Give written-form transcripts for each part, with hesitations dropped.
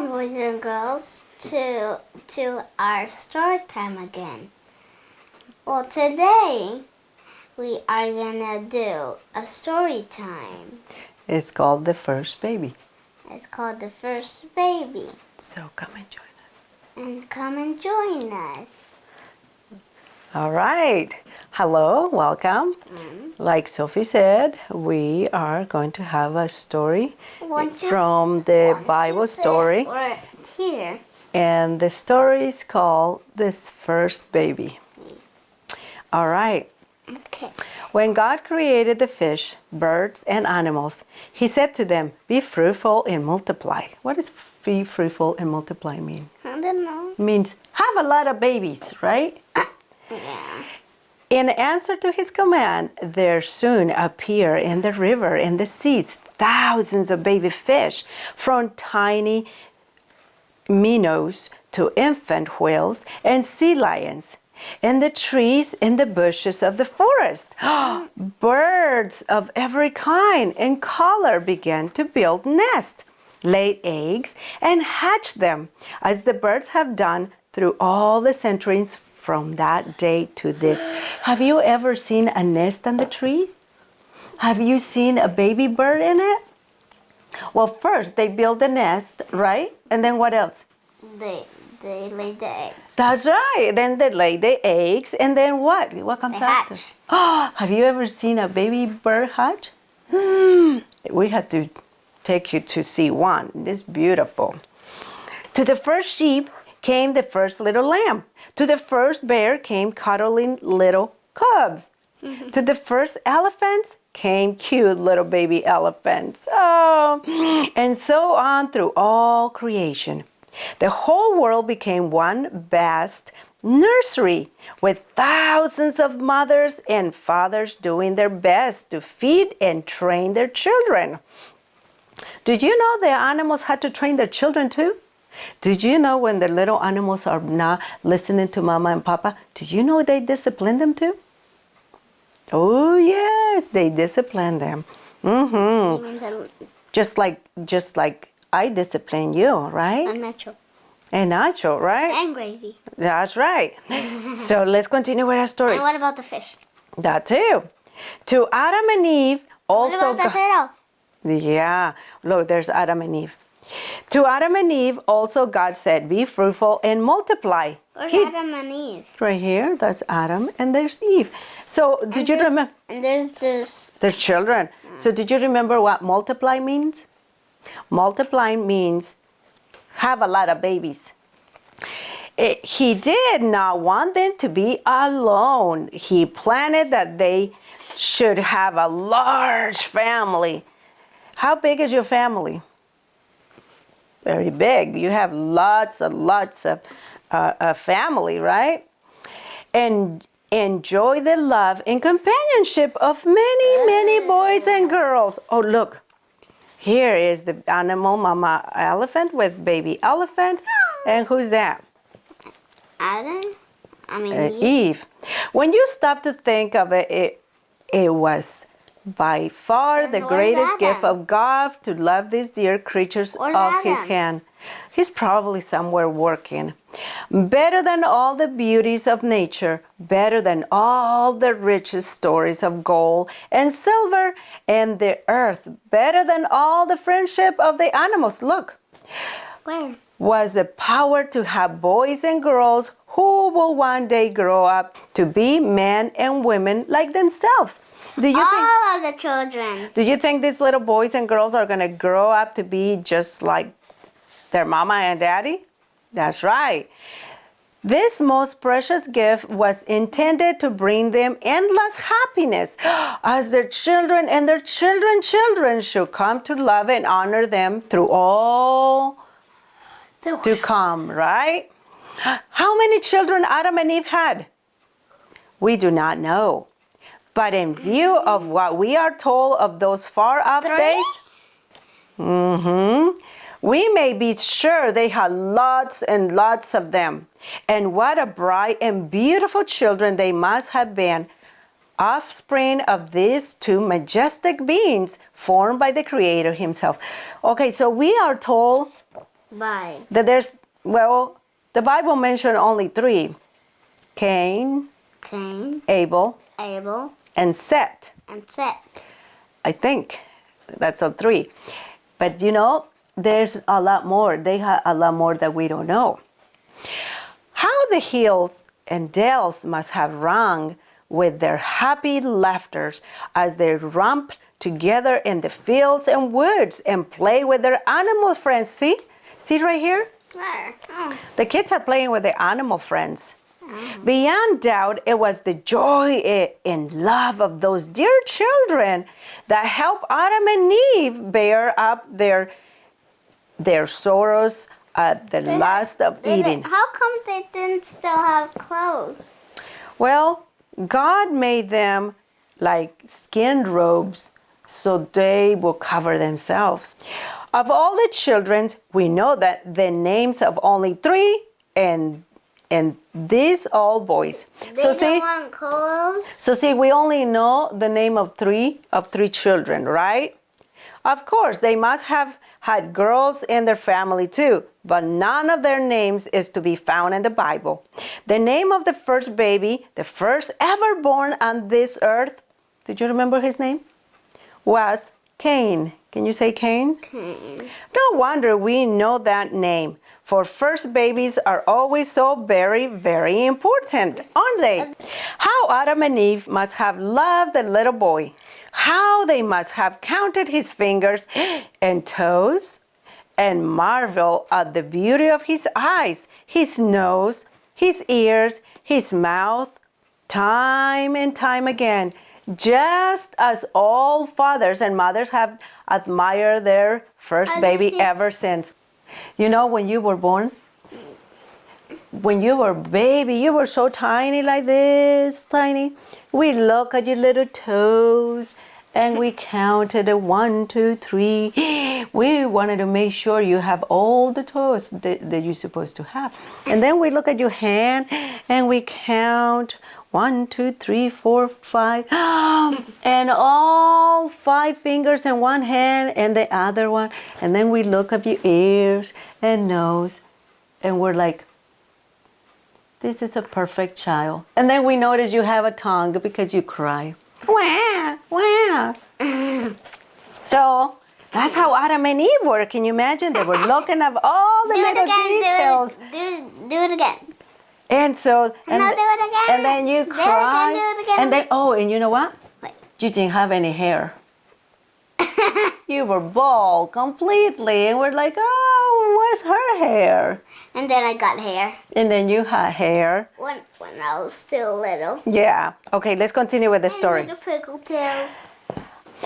Welcome, boys and girls, to our story time again. Well, today we are gonna do a story time. It's called The First Baby. It's called The First Baby. So come and join us. And come and join us. All right. Hello, welcome. Like Sophie said, we are going to have a story from the Bible story. Right here. And the story is called This First Baby. All right. Okay. When God created the fish, birds, and animals, He said to them, "Be fruitful and multiply." What does be fruitful and multiply mean? I don't know. It means have a lot of babies, right? Yeah. In answer to His command, there soon appear in the river and the seas thousands of baby fish, from tiny minnows to infant whales and sea lions. In the trees and the bushes of the forest, birds of every kind and color began to build nests, lay eggs, and hatch them, as the birds have done through all the centuries from that day to this. Have you ever seen a nest on the tree? Have you seen a baby bird in it? Well, first they build the nest, right? And then what else? They lay the eggs. That's right. Then they lay the eggs, and then what? What comes They after? hatch. Oh, have you ever seen a baby bird hatch? We had to take you to see one. It's beautiful. To the first sheep came the first little lamb. To the first bear came cuddling little cubs. To the first elephants came cute little baby elephants. Oh, and so on through all creation. The whole world became one vast nursery with thousands of mothers and fathers doing their best to feed and train their children. Did you know the animals had to train their children too? Did you know when the little animals are not listening to mama and papa, did you know they discipline them too? Oh yes, they discipline them. Just like I discipline you, right? And Nacho. And Nacho, right? And Gracie. That's right. So let's continue with our story. And what about the fish? That too. To Adam and Eve also. What about the turtle? Yeah, look, there's Adam and Eve. To Adam and Eve also God said, "Be fruitful and multiply." Where's Adam and Eve? Right here, that's Adam and there's Eve. So did you remember? And there's this. Their children. So did you remember what multiply means? Multiply means have a lot of babies. He did not want them to be alone. He planned that they should have a large family. How big is your family? Very big. You have lots of family, right? And enjoy the love and companionship of many boys and girls. Oh, look. Here is the animal mama elephant with baby elephant. And who's that? Adam? Eve. When you stop to think of it, it was by far the greatest gift of God to love these dear creatures of His hand. He's probably somewhere working. Better than all the beauties of nature, better than all the richest stories of gold and silver and the earth, better than all the friendship of the animals. Look. Where? Was the power to have boys and girls who will one day grow up to be men and women like themselves. Do you all of the children. Do you think these little boys and girls are going to grow up to be just like their mama and daddy? That's right. This most precious gift was intended to bring them endless happiness, as their children and their children's children should come to love and honor them through all to come, right? How many children Adam and Eve had? We do not know. But in view of what we are told of those far off days, we may be sure they had lots and lots of them. And what a bright and beautiful children they must have been, offspring of these two majestic beings formed by the Creator Himself. Okay, so we are told Bye. That the Bible mentioned only 3. Cain, Cain, Abel, Abel, and Seth. and Seth. I think that's all 3. But there's a lot more. They have a lot more that we don't know. How the hills and dales must have rung with their happy laughters as they romped together in the fields and woods and play with their animal friends. See right here? Where? Oh. The kids are playing with their animal friends. Beyond doubt, it was the joy and love of those dear children that helped Adam and Eve bear up their sorrows at the lust of eating. How come they didn't still have clothes? Well, God made them like skin robes so they will cover themselves. Of all the children, we know that the names of only 3 and these all boys. They don't want clothes? So we only know the name of 3 children, right? Of course, they must have had girls in their family too, but none of their names is to be found in the Bible. The name of the first baby, the first ever born on this earth, did you remember his name? Was Cain. Can you say Cain? Cain. No wonder we know that name, for first babies are always so very, very important, aren't they? How Adam and Eve must have loved the little boy. How they must have counted his fingers and toes and marvel at the beauty of his eyes, his nose, his ears, his mouth, time and time again, just as all fathers and mothers have admired their first baby ever since. When you were born, when you were a baby, you were so tiny like this, tiny. We look at your little toes and we counted 1, 2, 3. We wanted to make sure you have all the toes that you're supposed to have. And then we look at your hand and we count 1, 2, 3, 4, 5. And all 5 fingers in one hand and the other one. And then we look at your ears and nose and we're like, this is a perfect child. And then we notice you have a tongue because you cry. Wah, wah. So that's how Adam and Eve were. Can you imagine? They were looking at all the little details. Do it again. And so, Do it again. and then you cry. Do it again. And then, and you know what? What? You didn't have any hair. You were bald completely. And we're like, oh, where's her hair? And then I got hair. And then you had hair. When I was still little. Yeah. Okay, let's continue with the story. And the prickle tails.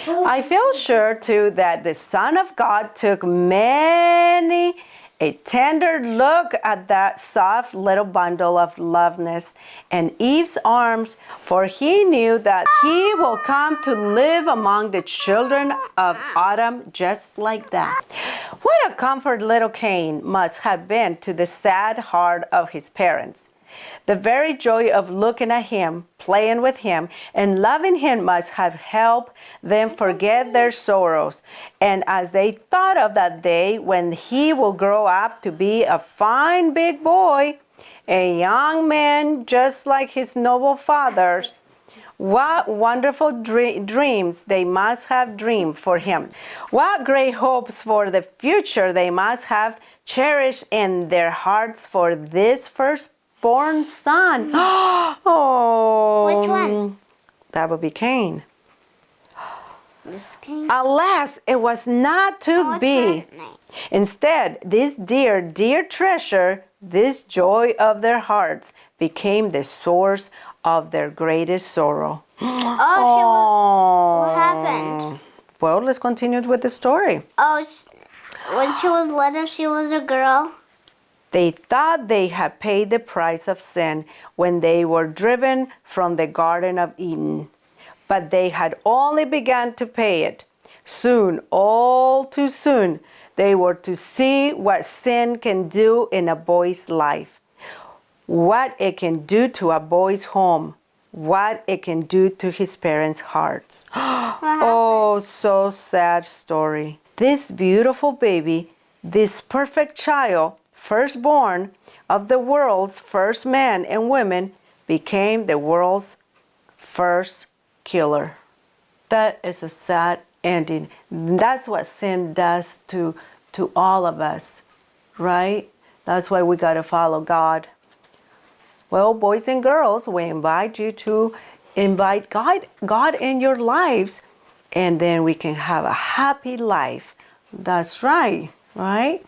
I feel sure too that the Son of God took many a tender look at that soft little bundle of loveness in Eve's arms, for he knew that he will come to live among the children of Adam just like that. What a comfort little Cain must have been to the sad heart of his parents. The very joy of looking at him, playing with him, and loving him must have helped them forget their sorrows. And as they thought of that day when he will grow up to be a fine big boy, a young man just like his noble fathers, what wonderful dreams they must have dreamed for him. What great hopes for the future they must have cherished in their hearts for this firstborn son. Oh. Which one? That would be Cain. This is Cain. Alas, it was not to be. Instead, this dear, dear treasure, this joy of their hearts, became the source of their greatest sorrow. What happened? Well, let's continue with the story. When she was little, she was a girl. They thought they had paid the price of sin when they were driven from the Garden of Eden. But they had only begun to pay it. Soon, all too soon, they were to see what sin can do in a boy's life, what it can do to a boy's home, what it can do to his parents' hearts. Oh, so sad story. This beautiful baby this perfect child, firstborn of the world's first men and women, became the world's first killer. That is a sad ending. That's what sin does to all of us, right? That's why we got to follow God. Well, boys and girls, we invite you to invite God in your lives, and then we can have a happy life. That's right, right?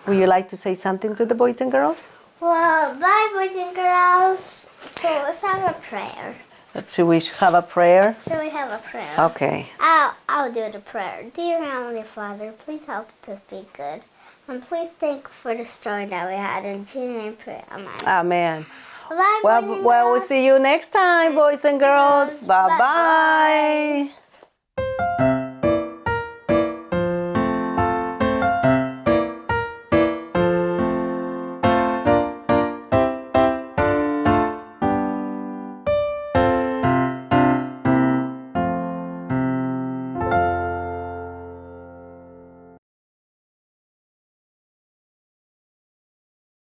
Would you like to say something to the boys and girls? Well, bye, boys and girls. So let's have a prayer. Should we have a prayer? Shall we have a prayer? Okay. I'll do the prayer. Dear Heavenly Father, please help us be good. And please thank you for the story that we had. In Jesus' name, pray. Amen. Amen. Bye, boys and Well, we'll girls. see you next time, boys and girls. Bye-bye.